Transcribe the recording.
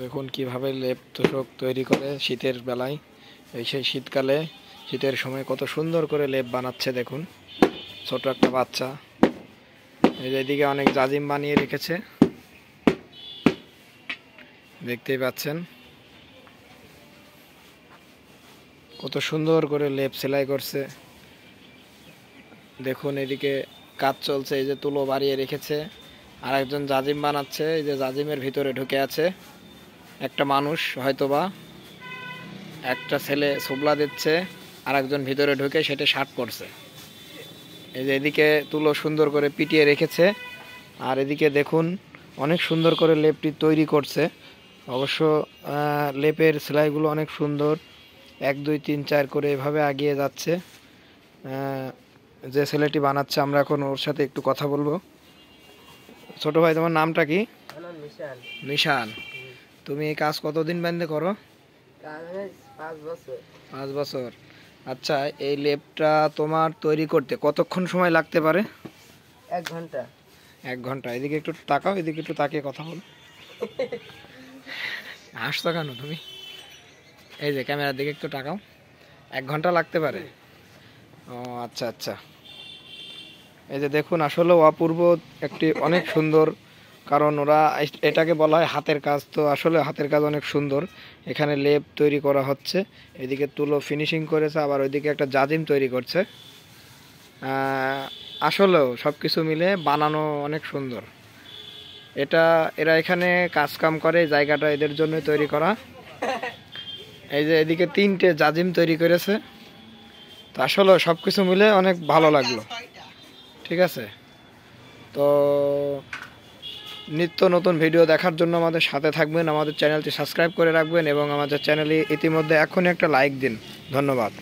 দেখুন কিভাবে লেপ তোষক তৈরি করে শীতের বেলায়। এই সেই শীতকালে শীতের সময় কত সুন্দর করে লেপ বানাচ্ছে দেখুন। ছোট একটা বাচ্চা এই যে এদিকে অনেক জাজিম বানিয়ে রেখেছে, দেখতেই পাচ্ছেন কত সুন্দর করে লেপ সেলাই করছে। দেখুন এদিকে কাজ চলছে, এই যে তুলো বাড়িয়ে রেখেছে, আর একজন জাজিম বানাচ্ছে। এই যে জাজিমের ভিতরে ঢুকে আছে একটা মানুষ, হয়তোবা একটা ছেলে সুবলা দিচ্ছে, আর একজন ভিতরে ঢুকে সেটা শার্ট পরছে। এই যে এদিকে তুলো সুন্দর করে পিটিয়ে রেখেছে, আর এদিকে দেখুন অনেক সুন্দর করে লেপটি তৈরি করছে। অবশ্য লেপের সেলাইগুলো অনেক সুন্দর, 1 2 3 4 করে এভাবে এগিয়ে যাচ্ছে। যে ছেলেটি বানাচ্ছে আমরা এখন ওর সাথে একটু কথা বলবো। ছোট ভাই, তোমার নামটা কি? নিশান। তুমি এই কাজ কতদিন বান্ধে করো? 5 বছর। আচ্ছা, এই লেপটা তোমার তৈরি করতে কতক্ষণ সময় লাগতে পারে? 1 ঘন্টা। 1 ঘন্টা। এদিকে একটু তাকাও, এদিকে একটু তাকিয়ে কথা বল। হাসছো কেন তুমি? এই যে ক্যামেরার দিকে একটু তাকাও। 1 ঘন্টা লাগতে পারে? ও আচ্ছা আচ্ছা। এই যে দেখুন আসলে অপূর্ব একটি অনেক সুন্দর, কারণ ওরা এটাকে বলা হয় হাতের কাজ। তো আসলে হাতের কাজ অনেক সুন্দর। এখানে লেপ তৈরি করা হচ্ছে, এদিকে তুলো ফিনিশিং করেছে, আবার ওইদিকে একটা জাজিম তৈরি করছে। আসলেও সব কিছু মিলে বানানো অনেক সুন্দর। এরা এখানে কাজ কাম করে, জায়গাটা এদের জন্যই তৈরি করা। এই যে এদিকে 3টে জাজিম তৈরি করেছে। তো আসলে সব কিছু মিলে অনেক ভালো লাগলো। ঠিক আছে, তো নিত্য নতুন ভিডিও দেখার জন্য আমাদের সাথে থাকবেন, আমাদের চ্যানেলটি সাবস্ক্রাইব করে রাখবেন এবং আমাদের চ্যানেলে ইতিমধ্যে এখনই একটা লাইক দিন। ধন্যবাদ।